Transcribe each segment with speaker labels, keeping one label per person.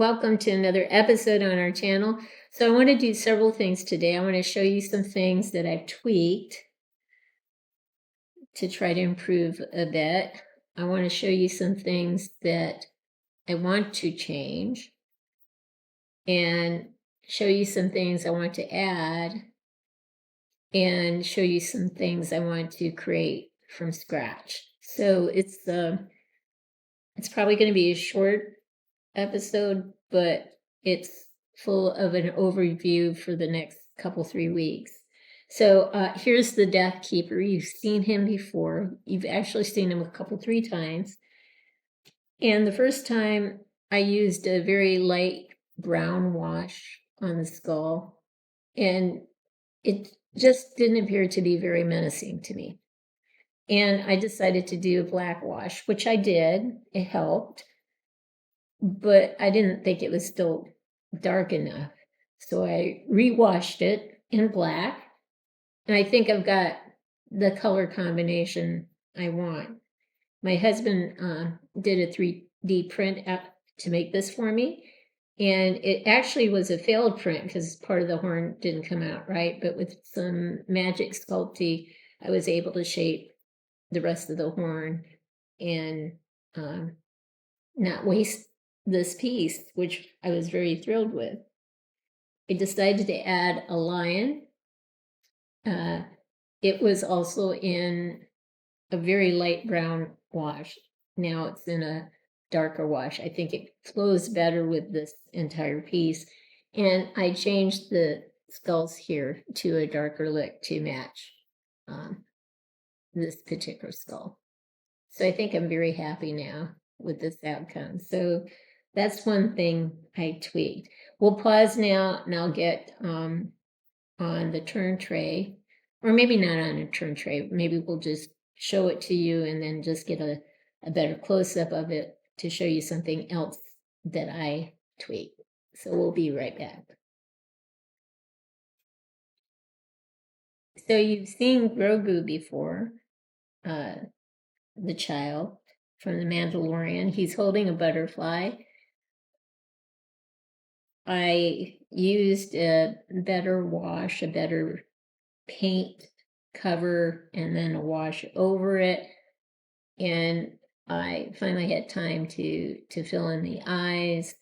Speaker 1: Welcome to another episode on our channel. So I want to do several things today. I want to show you some things that I've tweaked to try to improve a bit. I want to show you some things that I want to change and show you some things I want to add and show you some things I want to create from scratch. So it's probably going to be a short episode, but it's full of an overview for the next couple 3 weeks. So here's the Death Keeper. You've seen him before. You've actually seen him a couple 3 times. And the first time I used a very light brown wash on the skull, and it just didn't appear to be very menacing to me. And I decided to do a black wash, which I did. It helped. But I didn't think it was still dark enough. So I rewashed it in black, and I think I've got the color combination I want. My husband did a 3D print to make this for me, and it actually was a failed print because part of the horn didn't come out right, but with some magic sculpting, I was able to shape the rest of the horn and not waste this piece, which I was very thrilled with. I decided to add a lion. It was also in a very light brown wash. Now it's in a darker wash. I think it flows better with this entire piece. And I changed the skulls here to a darker look to match this particular skull. So I think I'm very happy now with this outcome. So that's one thing I tweaked. We'll pause now and I'll get on the turn tray, or maybe not on a turn tray. Maybe we'll just show it to you and then just get a better close-up of it to show you something else that I tweaked. So we'll be right back. So you've seen Grou before, the child from The Mandalorian. He's holding a butterfly. I used a better wash, a better paint cover, and then a wash over it. And I finally had time to fill in the eyes.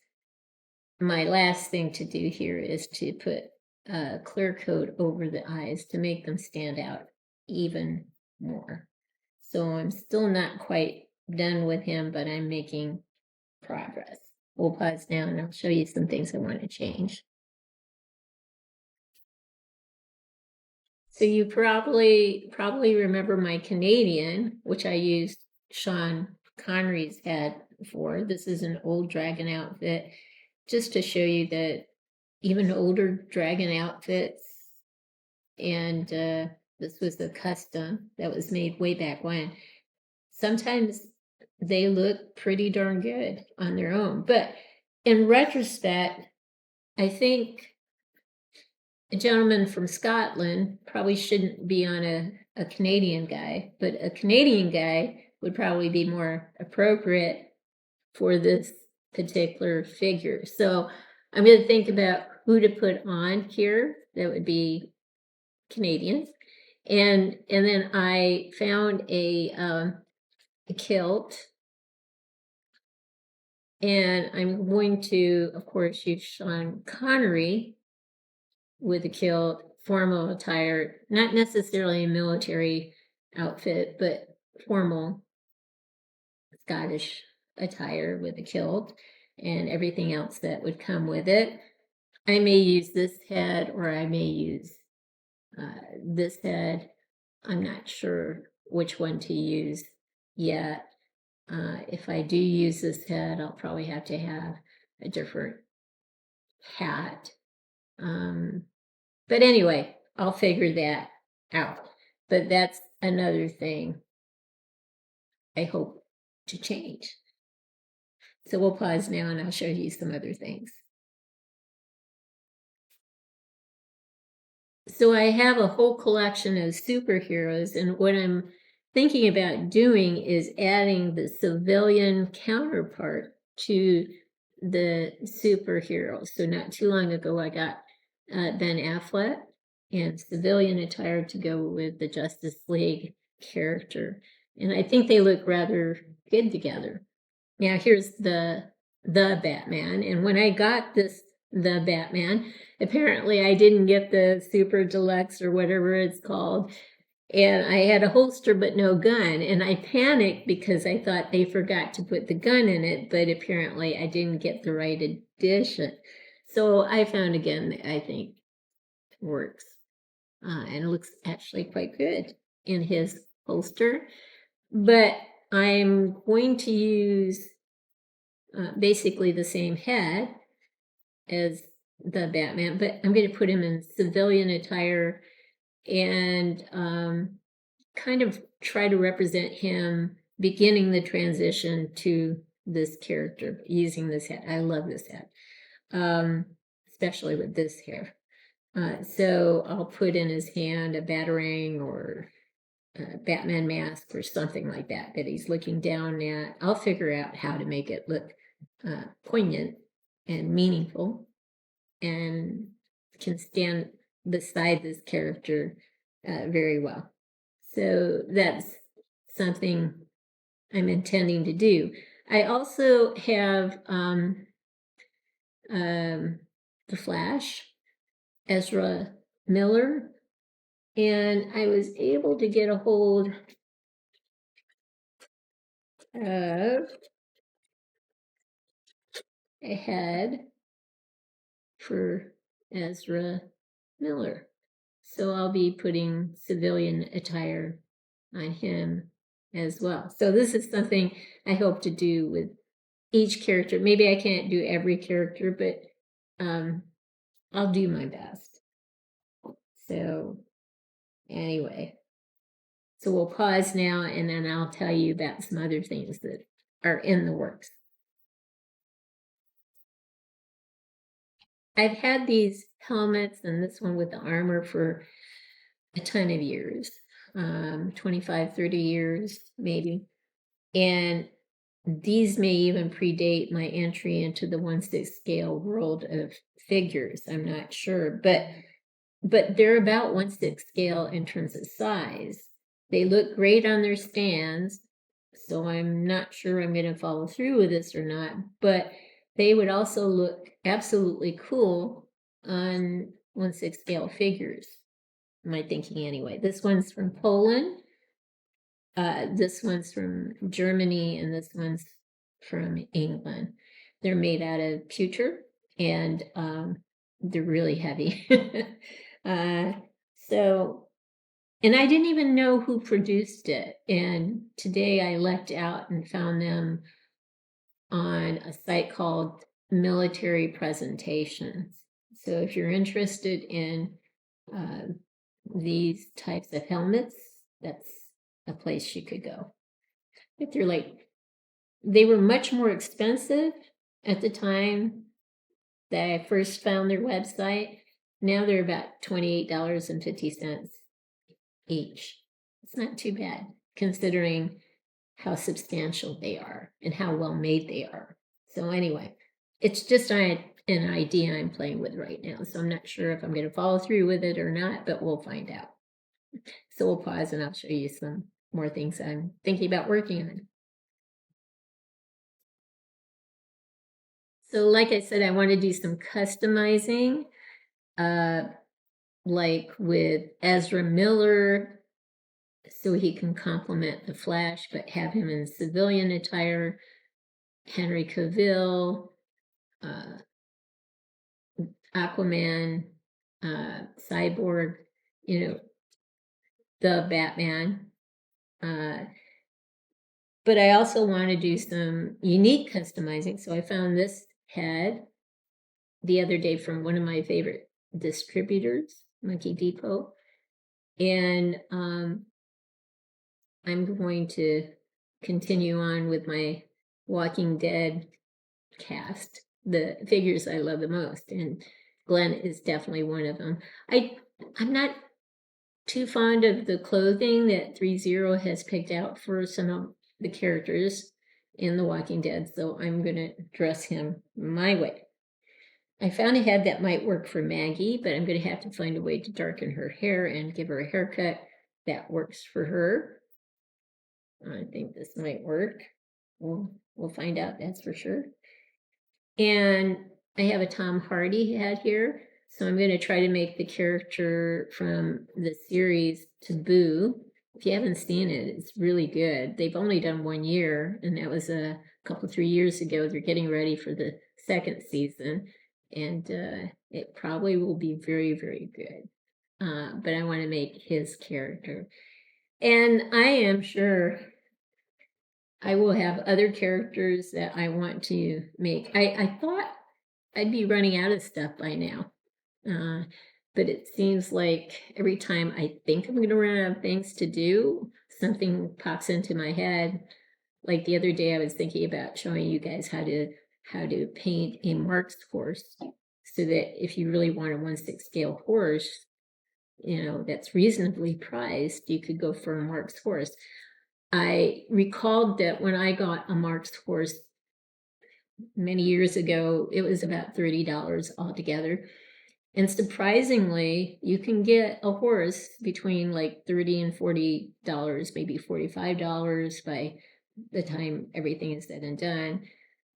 Speaker 1: My last thing to do here is to put a clear coat over the eyes to make them stand out even more. So I'm still not quite done with him, but I'm making progress. We'll pause now and I'll show you some things I want to change. So you probably remember my Canadian, which I used Sean Connery's head for. This is an old dragon outfit, just to show you that even older dragon outfits, and this was the custom that was made way back when. Sometimes they look pretty darn good on their own. But in retrospect, I think a gentleman from Scotland probably shouldn't be on a Canadian guy, but a Canadian guy would probably be more appropriate for this particular figure. So I'm going to think about who to put on here. That would be Canadians. And then I found a kilt. And I'm going to, of course, use Sean Connery with a kilt, formal attire, not necessarily a military outfit, but formal Scottish attire with a kilt and everything else that would come with it. I may use this head or I may use this head. I'm not sure which one to use yet. If I do use this head, I'll probably have to have a different hat. But anyway, I'll figure that out. But that's another thing I hope to change. So we'll pause now and I'll show you some other things. So I have a whole collection of superheroes, and what I'm thinking about doing is adding the civilian counterpart to the superheroes. So not too long ago, I got Ben Affleck in civilian attire to go with the Justice League character. And I think they look rather good together. Now here's the Batman. And when I got the Batman, apparently I didn't get the super deluxe or whatever it's called. And I had a holster but no gun. And I panicked because I thought they forgot to put the gun in it, but apparently I didn't get the right edition. So I found a gun that I think works. And looks actually quite good in his holster. But I'm going to use basically the same head as the Batman, but I'm going to put him in civilian attire and kind of try to represent him beginning the transition to this character using this hat. I love this hat, especially with this hair. So I'll put in his hand a batarang or a Batman mask or something like that he's looking down at. I'll figure out how to make it look poignant and meaningful and can stand beside this character very well. So that's something I'm intending to do. I also have the Flash, Ezra Miller, and I was able to get a hold of a head for Ezra Miller. So I'll be putting civilian attire on him as well. So this is something I hope to do with each character. Maybe I can't do every character, but I'll do my best. So anyway, so we'll pause now and then I'll tell you about some other things that are in the works. I've had these helmets and this one with the armor for a ton of years, 25, 30 years, maybe. And these may even predate my entry into the 1/6 scale world of figures. I'm not sure, but they're about 1/6 scale in terms of size. They look great on their stands, so I'm not sure I'm going to follow through with this or not, but they would also look absolutely cool on 1/6 scale figures. My thinking anyway. This one's from Poland. This one's from Germany, and this one's from England. They're made out of pewter, and they're really heavy. So, and I didn't even know who produced it. And today I lucked out and found them on a site called Military Presentations. So if you're interested in these types of helmets, that's a place you could go. But they were much more expensive at the time that I first found their website. Now they're about $28.50 each. It's not too bad considering how substantial they are and how well made they are. So anyway, it's just an idea I'm playing with right now. So I'm not sure if I'm going to follow through with it or not, but we'll find out. So we'll pause and I'll show you some more things I'm thinking about working on. So like I said, I want to do some customizing, like with Ezra Miller, so he can complement the Flash, but have him in civilian attire. Henry Cavill, Aquaman, Cyborg, the Batman. But I also want to do some unique customizing. So I found this head the other day from one of my favorite distributors, Monkey Depot. And I'm going to continue on with my Walking Dead cast, the figures I love the most. And Glenn is definitely one of them. I'm not too fond of the clothing that 3-0 has picked out for some of the characters. in The Walking Dead, so I'm going to dress him my way. I found a head that might work for Maggie, but I'm going to have to find a way to darken her hair and give her a haircut that works for her. I think this might work. We'll find out, that's for sure. And I have a Tom Hardy head here, so I'm going to try to make the character from the series Taboo. If you haven't seen it, it's really good. They've only done 1 year, and that was a couple, 3 years ago. They're getting ready for the second season, and it probably will be very, very good. But I want to make his character. And I am sure I will have other characters that I want to make. I thought I'd be running out of stuff by now. But it seems like every time I think I'm going to run out of things to do, something pops into my head. Like the other day, I was thinking about showing you guys how to paint a Mark's horse, so that if you really want a 1/6 scale horse, that's reasonably priced, you could go for a Mark's horse. I recalled that when I got a Mark's horse many years ago, it was about $30 altogether. And surprisingly, you can get a horse between like $30 and $40, maybe $45 by the time everything is said and done.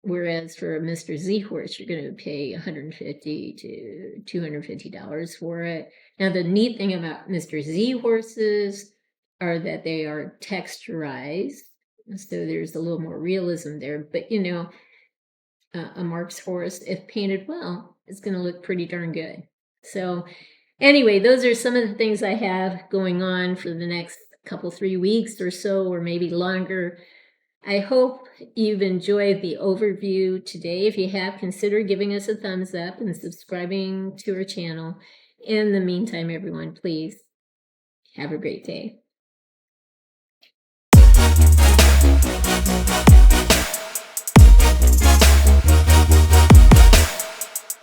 Speaker 1: Whereas for a Mr. Z horse, you're going to pay $150 to $250 for it. Now, the neat thing about Mr. Z horses are that they are texturized, so there's a little more realism there. But a Mark's horse, if painted well, is going to look pretty darn good. So anyway, those are some of the things I have going on for the next couple, 3 weeks or so, or maybe longer. I hope you've enjoyed the overview today. If you have, consider giving us a thumbs up and subscribing to our channel. In the meantime, everyone, please have a great day.